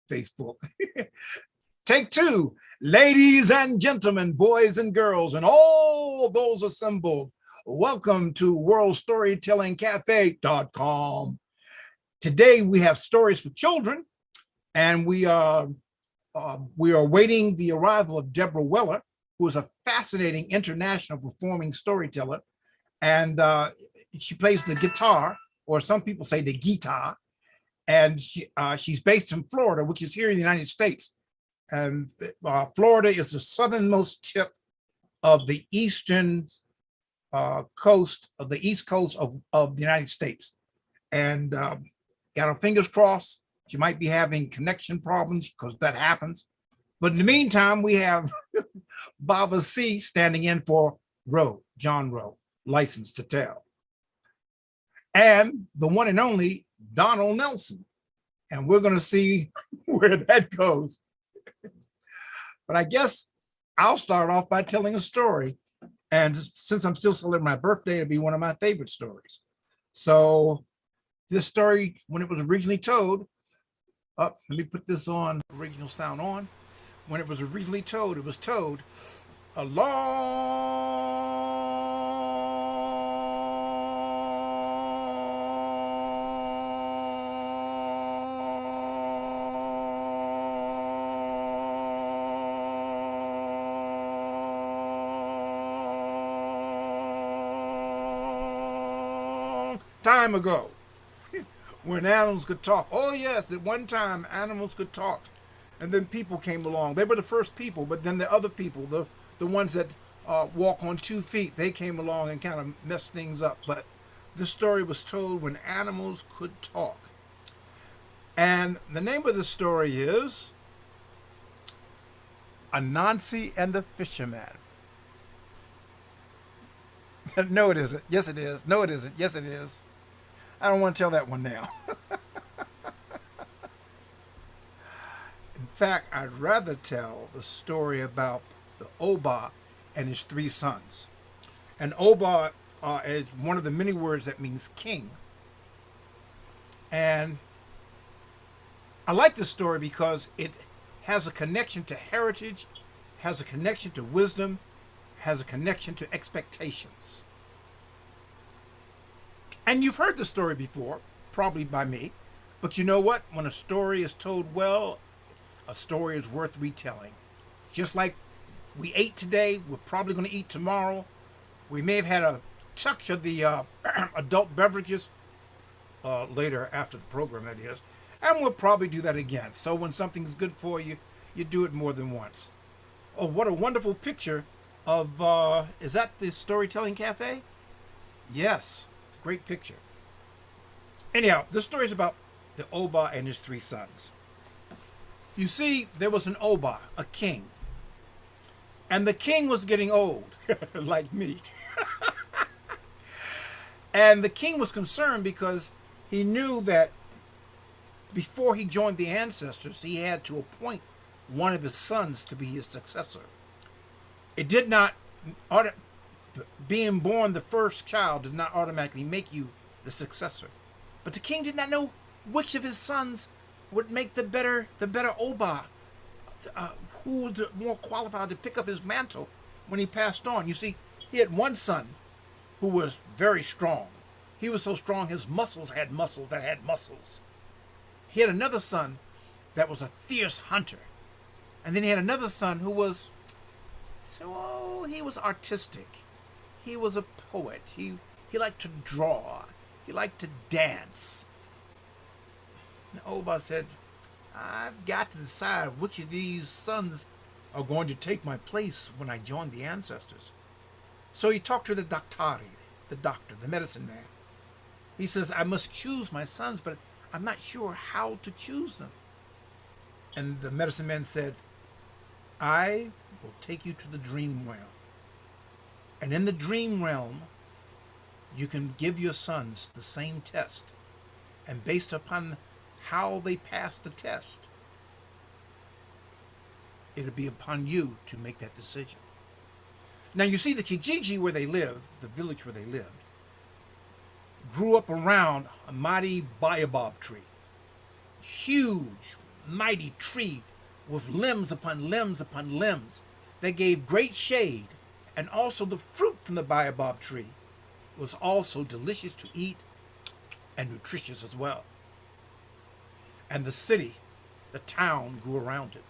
Facebook. Take two, ladies and gentlemen, boys and girls, and all those assembled. Welcome to worldstorytellingcafe.com. Today we have stories for children, and we are awaiting the arrival of Debra Weller, who is a fascinating international performing storyteller, and she plays the guitar, or some people say the guitar, and she's based in Florida, which is here in the United States. And Florida is the southernmost tip of the eastern coast of the east coast of the United States. And got our fingers crossed. She might be having connection problems because that happens. But in the meantime, we have Baba C standing in for Rowe, John Rowe, licensed to tell. And the one and only Donald Nelson. And we're going to see where that goes. But I guess I'll start off by telling a story. And since I'm still celebrating my birthday, it'll be one of my favorite stories. So this story, when it was originally told, let me put this on, original sound on. When it was originally told, it was told a time ago, when animals could talk. Oh yes, at one time animals could talk, and then people came along. They were the first people, but then the other people, the ones that walk on 2 feet, they came along and kind of messed things up. But this story was told when animals could talk. And the name of the story is Anansi and the Fisherman. No, it isn't. Yes, it is. No, it isn't. Yes, it is. I don't want to tell that one now. In fact, I'd rather tell the story about the Oba and his 3 sons. And Oba is one of the many words that means king. And I like this story because it has a connection to heritage, has a connection to wisdom, has a connection to expectations. And you've heard the story before, probably by me, but you know what? When a story is told well, a story is worth retelling. Just like we ate today, we're probably going to eat tomorrow. We may have had a touch of the adult beverages later after the program, that is, and we'll probably do that again. So when something's good for you, you do it more than once. Oh, what a wonderful picture of, is that the Storytelling Cafe? Yes. Great picture. Anyhow, this story is about the Oba and his 3 sons. You see, there was an Oba, a king. And the king was getting old, like me. And the king was concerned because he knew that before he joined the ancestors, he had to appoint one of his sons to be his successor. It did not being born the first child did not automatically make you the successor. But the king did not know which of his sons would make the better Oba, who was more qualified to pick up his mantle when he passed on. You see, he had one son who was very strong. He was so strong his muscles had muscles that had muscles. He had another son that was a fierce hunter. And then he had another son who was, he was artistic. He was a poet. He liked to draw. He liked to dance. And Oba said, I've got to decide which of these sons are going to take my place when I join the ancestors. So he talked to the doctari, the doctor, the medicine man. He says, I must choose my sons, but I'm not sure how to choose them. And the medicine man said, I will take you to the dream realm. And in the dream realm, you can give your sons the same test. And based upon how they pass the test, it'll be upon you to make that decision. Now you see the Kijiji where they lived, the village where they lived, grew up around a mighty baobab tree. Huge, mighty tree with limbs upon limbs upon limbs that gave great shade, and also the fruit from the baobab tree was also delicious to eat and nutritious as well. And the city, the town, grew around it.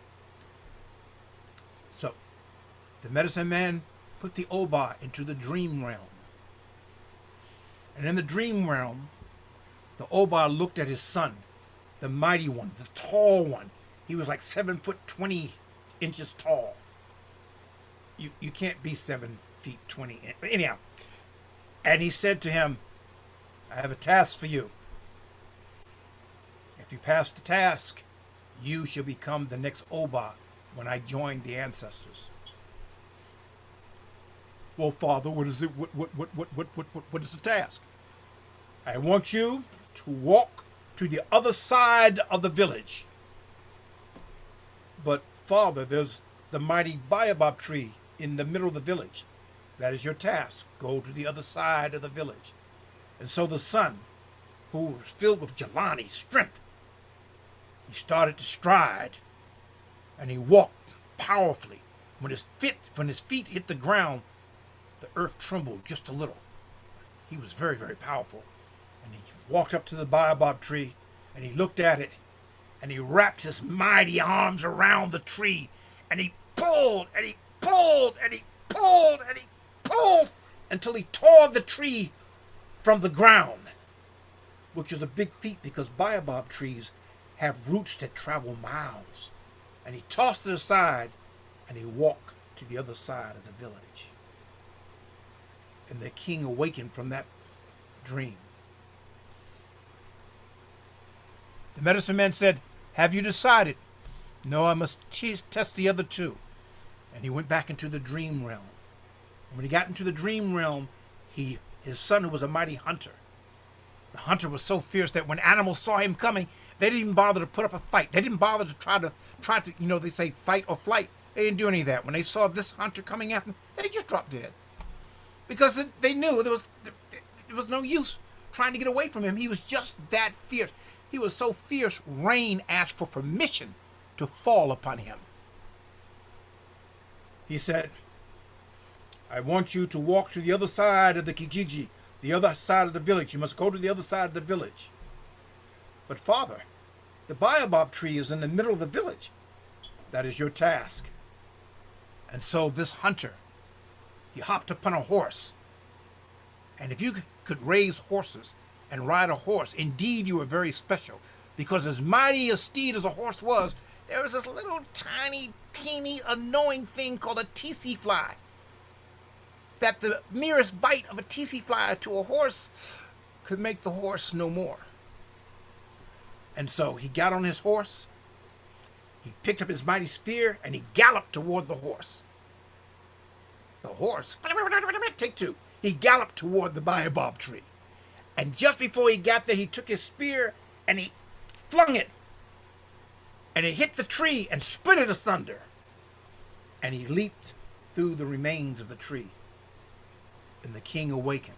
So the medicine man put the Oba into the dream realm. And in the dream realm, the Oba looked at his son, the mighty one, the tall one. He was like 7'20" tall. You can't be 7'20". But anyhow, and he said to him, I have a task for you. If you pass the task, you shall become the next Oba when I join the ancestors. Well, Father, what is it? What is the task? I want you to walk to the other side of the village. But Father, there's the mighty baobab tree in the middle of the village. That is your task. Go to the other side of the village. And so the son, who was filled with Jelani strength, he started to stride, and he walked powerfully. When his feet hit the ground, the earth trembled just a little. He was very, very powerful. And he walked up to the baobab tree, and he looked at it, and he wrapped his mighty arms around the tree, and he pulled, and he pulled, and he pulled, and he pulled, until he tore the tree from the ground, which was a big feat because baobab trees have roots that travel miles. And he tossed it aside, and he walked to the other side of the village. And the king awakened from that dream. The medicine man said, have you decided? No, I must test the other two. And he went back into the dream realm. And when he got into the dream realm, his son, who was a mighty hunter, the hunter was so fierce that when animals saw him coming, they didn't even bother to put up a fight. They didn't bother to try to, they say fight or flight. They didn't do any of that. When they saw this hunter coming after them, they just dropped dead. Because they knew there was no use trying to get away from him. He was just that fierce. He was so fierce, rain asked for permission to fall upon him. He said, I want you to walk to the other side of the Kijiji, the other side of the village. You must go to the other side of the village. But Father, the baobab tree is in the middle of the village. That is your task. And so this hunter, he hopped upon a horse. And if you could raise horses and ride a horse, indeed you were very special. Because as mighty a steed as a horse was, there was this little tiny, teeny, annoying thing called a tsetse fly. That the merest bite of a tsetse fly to a horse could make the horse no more. And so he got on his horse, he picked up his mighty spear, and he galloped toward the horse. The horse, take two, he galloped toward the baobab tree. And just before he got there, he took his spear and he flung it. And it hit the tree and split it asunder. And he leaped through the remains of the tree. And the king awakened.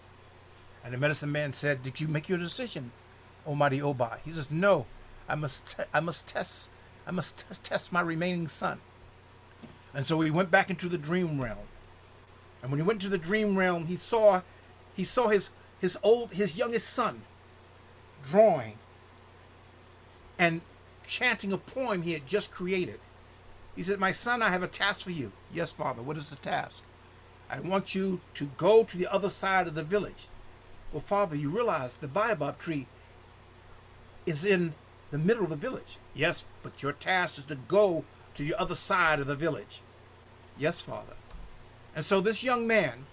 And the medicine man said, did you make your decision, O mighty Oba? He says, no, I must test my remaining son. And so he went back into the dream realm. And when he went to the dream realm, he saw his youngest son drawing and chanting a poem he had just created. He said, my son, I have a task for you. Yes, Father, what is the task? I want you to go to the other side of the village. Well, Father, you realize the baobab tree is in the middle of the village. Yes, but your task is to go to the other side of the village. Yes, Father. And so this young man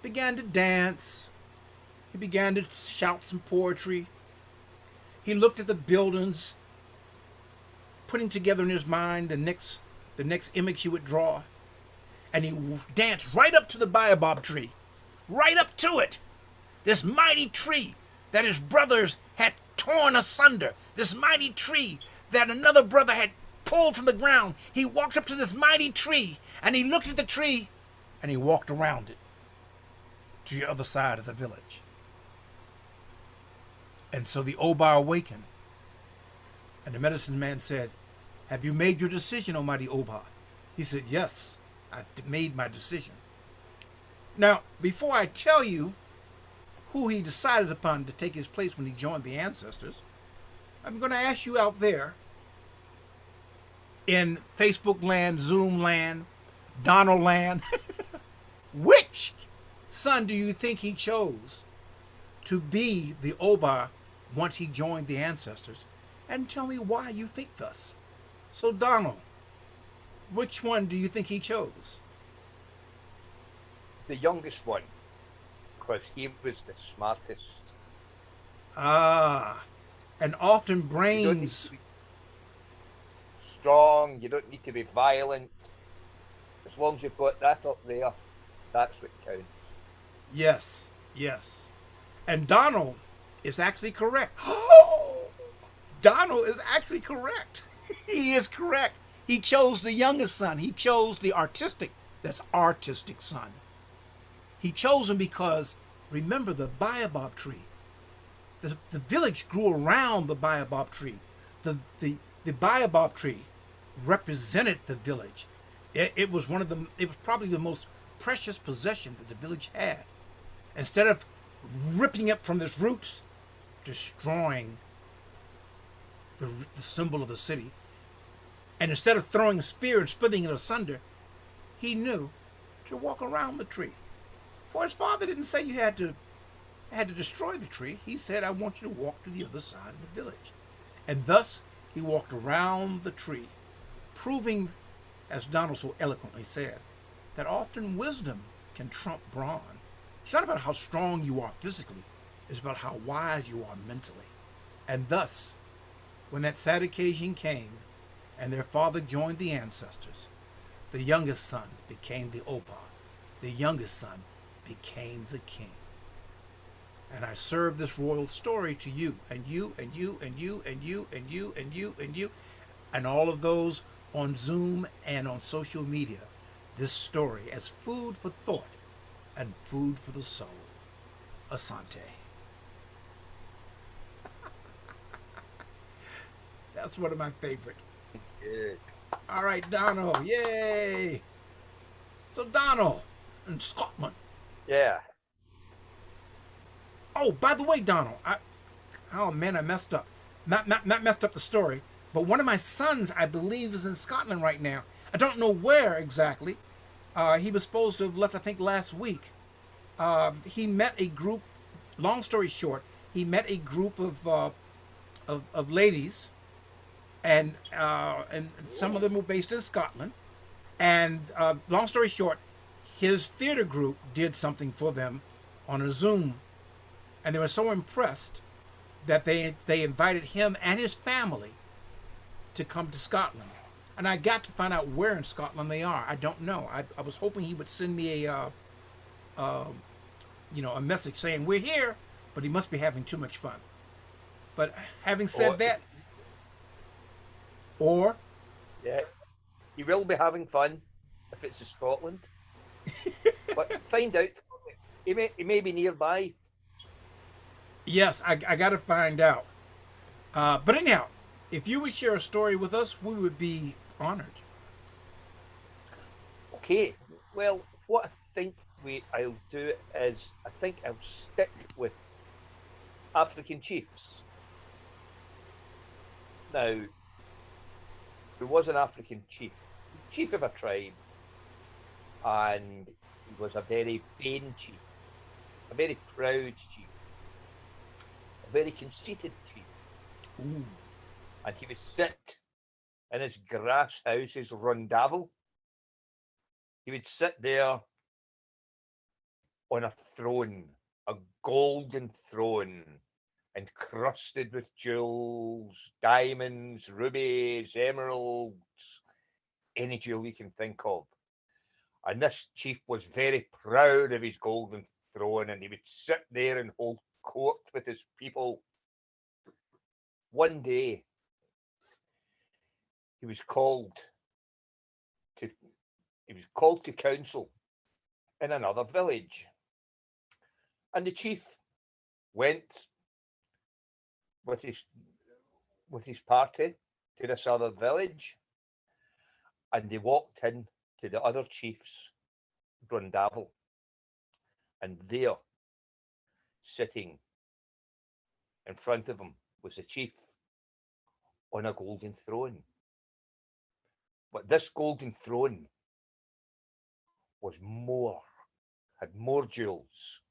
began to dance. He began to shout some poetry. He looked at the buildings, putting together in his mind the next image he would draw. And he danced right up to the baobab tree, right up to it. This mighty tree that his brothers had torn asunder, this mighty tree that another brother had pulled from the ground. He walked up to this mighty tree, and he looked at the tree, and he walked around it to the other side of the village. And so the Oba awakened, and the medicine man said, Have you made your decision, O mighty Oba? He said, yes, I've made my decision. Now, before I tell you who he decided upon to take his place when he joined the ancestors, I'm going to ask you out there in Facebook land, Zoom land, Donald land, which son do you think he chose to be the Oba once he joined the ancestors? And tell me why you think thus. So, Donald, which one do you think he chose? The youngest one, because he was the smartest. Ah, and often brains. Strong, you don't need to be violent. As long as you've got that up there, that's what counts. Yes, yes. And Donald is actually correct. Donald is actually correct. He is correct. He chose the youngest son. He chose the artistic son. He chose him because, remember, the baobab tree. The village grew around the baobab tree. The baobab tree represented the village. It was probably the most precious possession that the village had. Instead of ripping it from its roots, destroying the symbol of the city, and instead of throwing a spear and splitting it asunder, he knew to walk around the tree. For his father didn't say you had to destroy the tree. He said, I want you to walk to the other side of the village. And thus, he walked around the tree, proving, as Donald so eloquently said, that often wisdom can trump brawn. It's not about how strong you are physically. It's about how wise you are mentally. And thus, when that sad occasion came and their father joined the ancestors, the youngest son became the Oba. The youngest son became the king. And I serve this royal story to you, and you, and you, and you, and you, and you, and you, and you, and all of those on Zoom and on social media, this story as food for thought and food for the soul. Asante. That's one of my favorite. Good. All right, Donald. Yay. So Donald in Scotland. Yeah. Oh, by the way, Donald, I messed up. Not messed up the story, but one of my sons, I believe, is in Scotland right now. I don't know where exactly. He was supposed to have left, I think, last week. He met a group. Long story short, he met a group of ladies, and some of them were based in Scotland. And long story short, his theater group did something for them on a Zoom, and they were so impressed that they invited him and his family to come to Scotland. And I got to find out where in Scotland they are. I don't know. I was hoping he would send me a message saying we're here, but he must be having too much fun. But having said that, yeah, he will be having fun if it's in Scotland. But find out. He may be nearby. Yes, I got to find out. But anyhow, if you would share a story with us, we would be honored. Okay. Well, what I think I'll do is I think I'll stick with African chiefs. Now, there was an African chief of a tribe, and he was a very vain chief, a very proud chief, a very conceited chief. Ooh. And he would sit in his grass house, his rondavel. He would sit there on a throne, a golden throne, encrusted with jewels, diamonds, rubies, emeralds, any jewel you can think of. And this chief was very proud of his golden throne, and he would sit there and hold court with his people. One day, he was called to council in another village, and the chief went with his party to this other village, and they walked in to the other chief's Brundavel, and there, sitting in front of him, was the chief on a golden throne. But this golden throne was had more jewels,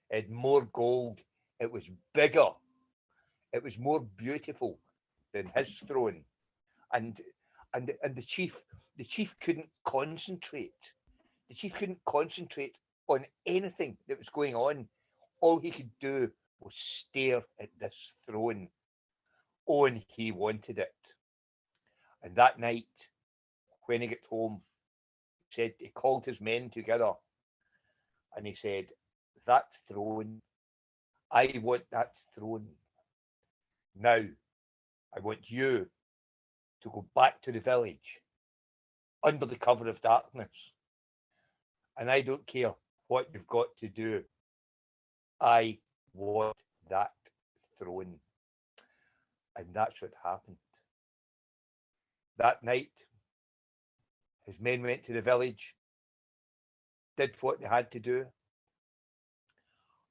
it had more gold, it was bigger, it was more beautiful than his throne. And the chief couldn't concentrate. The chief couldn't concentrate on anything that was going on. All he could do was stare at this throne. Oh, and he wanted it. And that night, when he got home, he called his men together and he said, that throne, I want that throne. Now, I want you to go back to the village under the cover of darkness. And I don't care what you've got to do. I want that throne. And that's what happened. That night, his men went to the village, did what they had to do,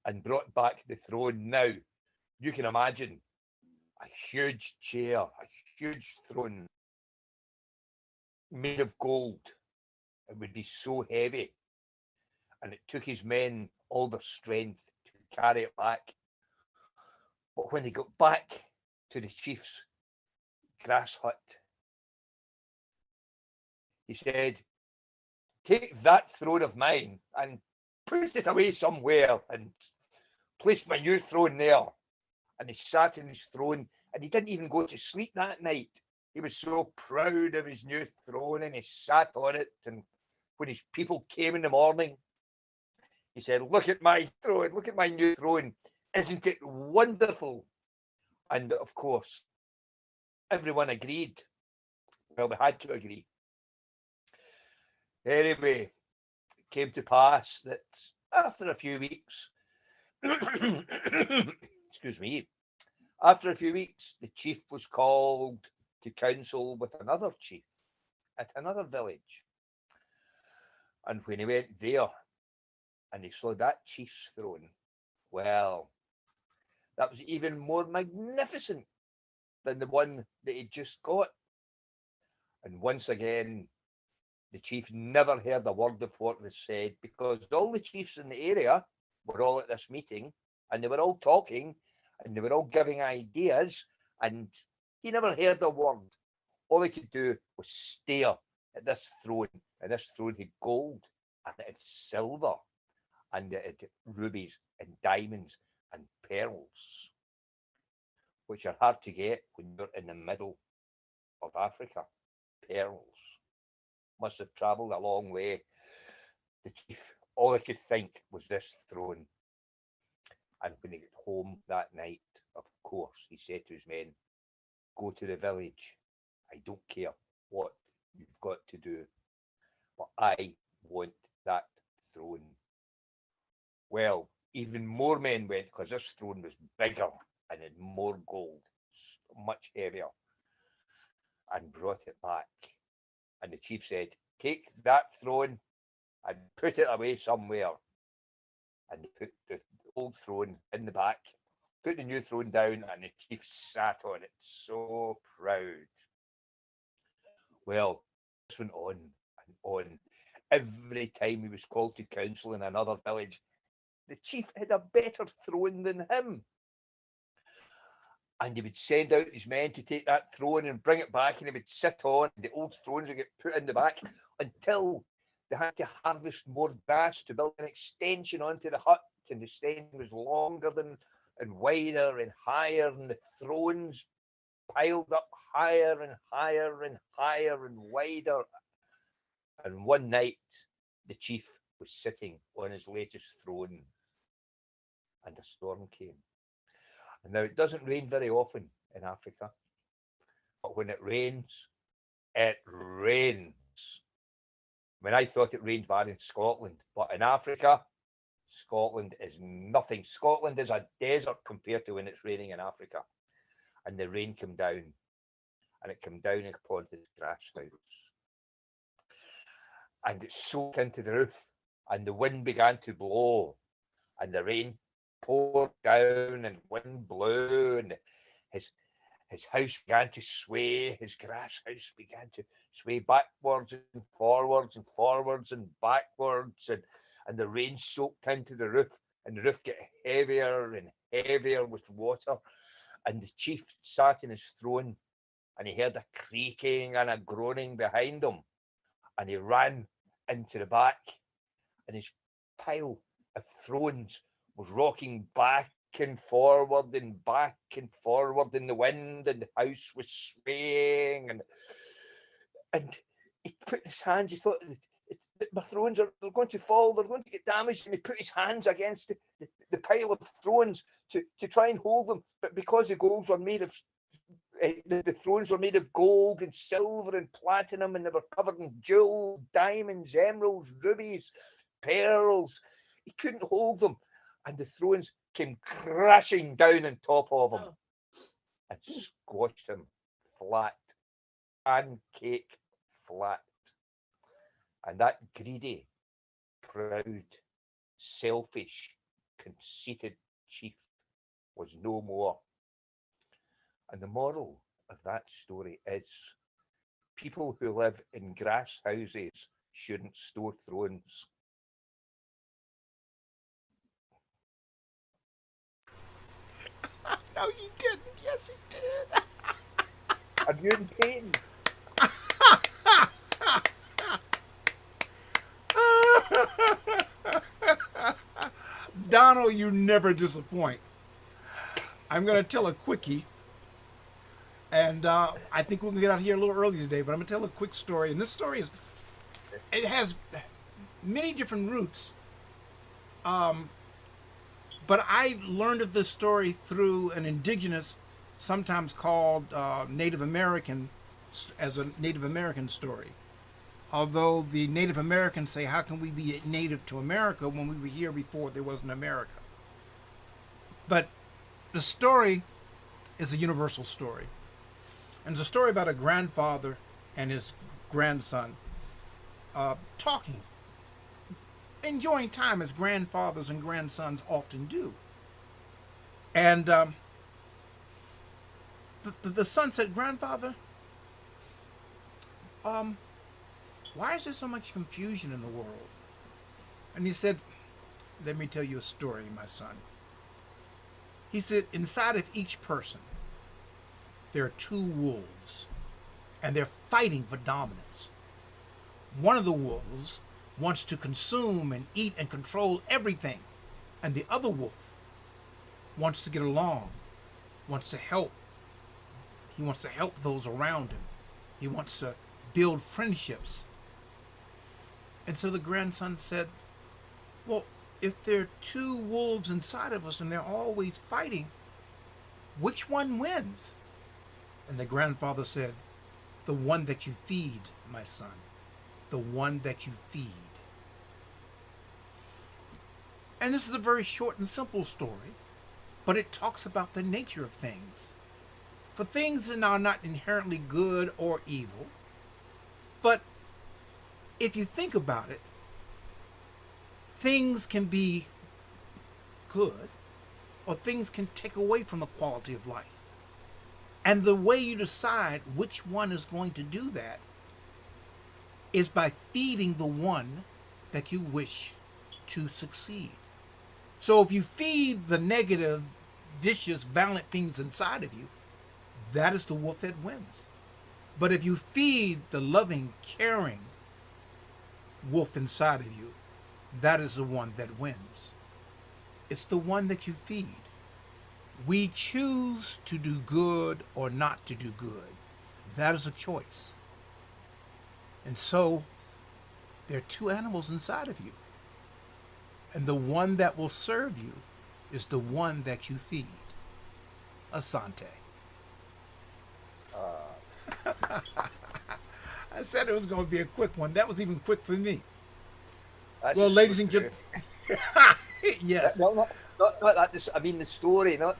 and brought back the throne. Now, you can imagine a huge chair, a huge throne made of gold. It would be so heavy. And it took his men all their strength to carry it back. But when they got back to the chief's grass hut, he said, take that throne of mine and put it away somewhere and place my new throne there. And he sat in his throne and he didn't even go to sleep that night. He was so proud of his new throne and he sat on it. And when his people came in the morning, he said, look at my throne, look at my new throne. Isn't it wonderful? And of course, everyone agreed. Well, they had to agree. Anyway, it came to pass that after a few weeks, excuse me, after a few weeks, the chief was called to council with another chief at another village. And when he went there and he saw that chief's throne, well, that was even more magnificent than the one that he'd just got. And once again, the chief never heard a word of what was said, because all the chiefs in the area were all at this meeting and they were all talking and they were all giving ideas, and he never heard a word. All he could do was stare at this throne, and this throne had gold and it had silver and it had rubies and diamonds and pearls, which are hard to get when you're in the middle of Africa. Pearls. Must have travelled a long way. The chief, all he could think was this throne. And when he got home that night, of course, he said to his men, go to the village. I don't care what you've got to do, but I want that throne. Well, even more men went, because this throne was bigger and had more gold, much heavier, and brought it back. And the chief said, take that throne and put it away somewhere. And they put the old throne in the back, put the new throne down, and the chief sat on it, so proud. Well, this went on and on. Every time he was called to council in another village, the chief had a better throne than him. And he would send out his men to take that throne and bring it back, and he would sit on, and the old thrones would get put in the back until they had to harvest more grass to build an extension onto the hut, and the extension was longer than and wider and higher, and the thrones piled up higher and higher and higher and wider. And one night, the chief was sitting on his latest throne, and a storm came. And now it doesn't rain very often in Africa, but when it rains, it rains. I mean, I thought it rained bad in Scotland, but in Africa, Scotland is nothing. Scotland is a desert compared to when it's raining in Africa. And the rain came down, and it came down upon his grass house. And it soaked into the roof, and the wind began to blow, and the rain poured down, and wind blew, and his his house began to sway, his grass house began to sway backwards and forwards and forwards and backwards, and the rain soaked into the roof, and the roof get heavier and heavier with water. And the chief sat in his throne, and he heard a creaking and a groaning behind him, and he ran into the back, and his pile of thrones was rocking back and forward and back and forward in the wind, and the house was swaying, and he put his hands, he thought, my thrones are they're going to fall, they're going to get damaged, and he put his hands against the pile of thrones to try and hold them, but because the golds were made of the thrones were made of gold and silver and platinum, and they were covered in jewels, diamonds, emeralds, rubies, pearls, he couldn't hold them, and the thrones came crashing down on top of him and squashed him flat, pancake flat. And that greedy, proud, selfish, conceited chief was no more. And the moral of that story is people who live in grass houses shouldn't store thrones. No, you didn't. Yes, he did. Are you in pain? Donald, you never disappoint. I'm going to tell a quickie. And I think we're going to get out here a little early today, but I'm going to tell a quick story. And this story it has many different roots. But I learned of this story through an indigenous, sometimes called Native American, as a Native American story. Although the Native Americans say, how can we be native to America when we were here before there wasn't America? But the story is a universal story. And it's a story about a grandfather and his grandson talking, enjoying time as grandfathers and grandsons often do. And the son said, "Grandfather, why is there so much confusion in the world?" And he said, "Let me tell you a story, my son." He said, inside of each person, there are two wolves, and they're fighting for dominance. One of the wolves wants to consume and eat and control everything, and the other wolf wants to get along, wants to help. He wants to help those around him. He wants to build friendships. And so the grandson said, "Well, if there are two wolves inside of us and they're always fighting, which one wins?" And the grandfather said, "The one that you feed, my son. The one that you feed." And this is a very short and simple story, but it talks about the nature of things. For things that are not inherently good or evil, but if you think about it, things can be good or things can take away from the quality of life. And the way you decide which one is going to do that is by feeding the one that you wish to succeed. So if you feed the negative, vicious, violent things inside of you, that is the wolf that wins. But if you feed the loving, caring wolf inside of you, that is the one that wins. It's the one that you feed. We choose to do good or not to do good. That is a choice. And so there are two animals inside of you. And the one that will serve you is the one that you feed. Asante. I said it was going to be a quick one. That was even quick for me. Well, ladies and gentlemen. Yes. No, not that. I mean the story. Not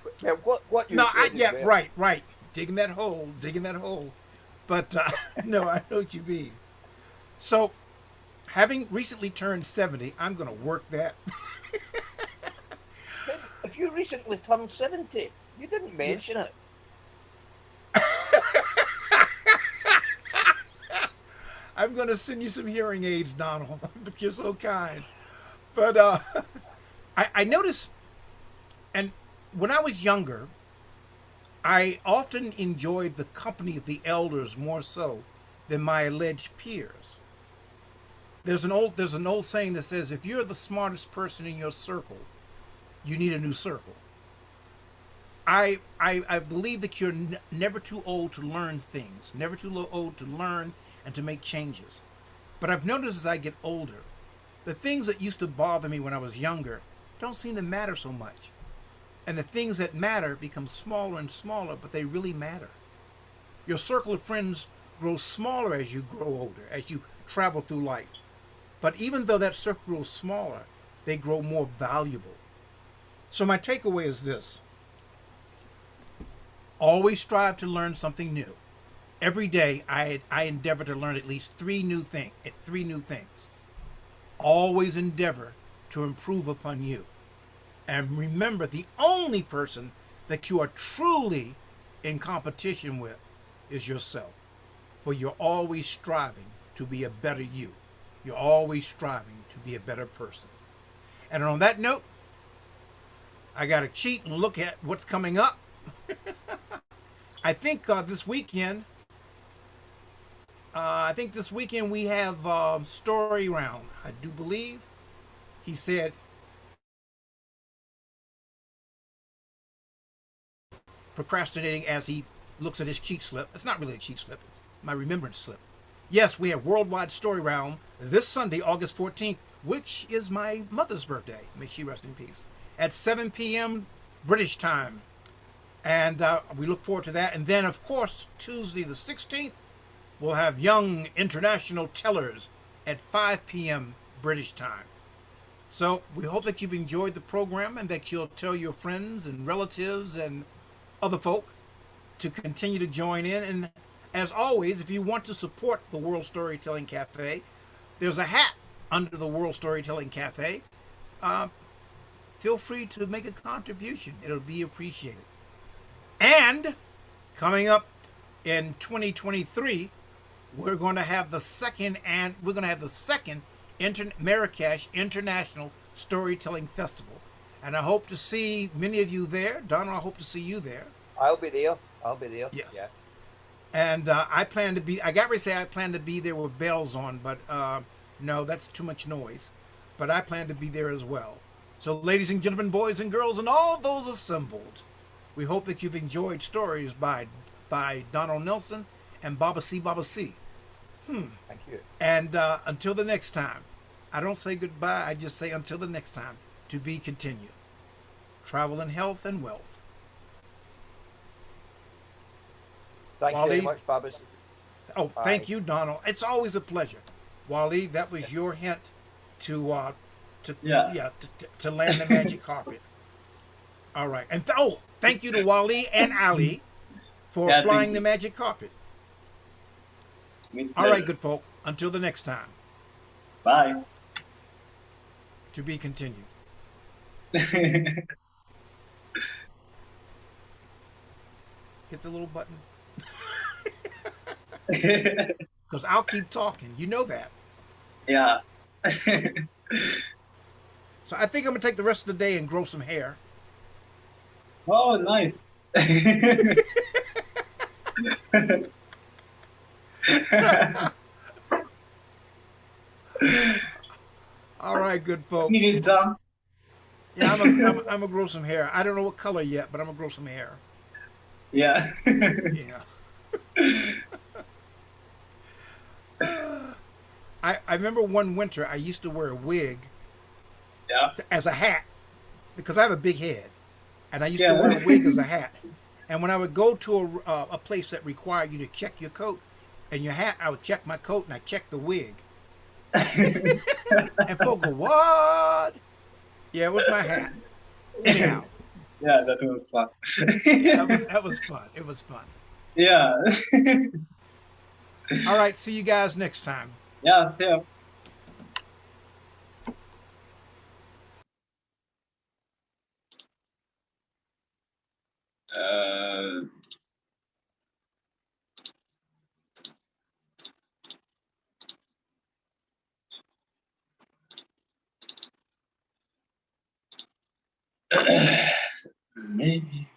what you no. said. Yeah. Right. Digging that hole. But no, I know what you mean. So, having recently turned 70, I'm going to work that. If you recently turned 70, you didn't Yeah. mention it. I'm going to send you some hearing aids, Donald, but you're so kind. But I noticed, and when I was younger, I often enjoyed the company of the elders more so than my alleged peers. There's an old saying that says if you're the smartest person in your circle, you need a new circle. I believe that you're never too old to learn things, never too old to learn and to make changes. But I've noticed as I get older, the things that used to bother me when I was younger don't seem to matter so much. And the things that matter become smaller and smaller, but they really matter. Your circle of friends grows smaller as you grow older, as you travel through life. But even though that circle grows smaller, they grow more valuable. So my takeaway is this: always strive to learn something new. Every day I endeavor to learn at least three new things. Always endeavor to improve upon you. And remember, the only person that you are truly in competition with is yourself. For you're always striving to be a better you. You're always striving to be a better person. And on that note, I got to cheat and look at what's coming up. I think this weekend, we have story round. I do believe he said procrastinating as he looks at his cheat slip. It's not really a cheat slip, it's my remembrance slip. Yes, we have Worldwide Story Round this Sunday, August 14th, which is my mother's birthday. May she rest in peace. At 7 p.m. British time. And we look forward to that. And then, of course, Tuesday the 16th, we'll have Young International Tellers at 5 p.m. British time. So we hope that you've enjoyed the program and that you'll tell your friends and relatives and other folk to continue to join in. And as always, if you want to support the World Storytelling Cafe, there's a hat under the World Storytelling Cafe. Feel free to make a contribution. It'll be appreciated. And coming up in 2023, we're going to have the second Marrakesh International Storytelling Festival. And I hope to see many of you there. Donna, I hope to see you there. I'll be there. Yes. Yeah. And I got ready to say I plan to be there with bells on, but no, that's too much noise. But I plan to be there as well. So, ladies and gentlemen, boys and girls, and all those assembled, we hope that you've enjoyed stories by Donald Nelson and Baba C. Thank you. And until the next time, I don't say goodbye, I just say until the next time, to be continued. Travel in health and wealth. Thank you very much, Baba. Oh, thank you, Donald. It's always a pleasure. Wally, that was your hint to land the magic carpet. All right. And thank you to Wally and Ali for flying the magic carpet. All right, good folk. Until the next time. Bye. To be continued. Hit the little button. Because I'll keep talking. You know that. Yeah. So I think I'm going to take the rest of the day and grow some hair. Oh, nice. All right, good folk. You need some? Yeah, I'm gonna grow some hair. I don't know what color yet, but I'm gonna grow some hair. Yeah. Yeah. I remember one winter I used to wear a wig as a hat because I have a big head, and I used to wear a wig as a hat. And when I would go to a place that required you to check your coat and your hat, I would check my coat and I check the wig. And folks go, "What?" Yeah, it was my hat. Anyhow. Yeah, that was fun. that was fun. It was fun. Yeah. All right. See you guys next time. Yeah, see you. Uh, maybe.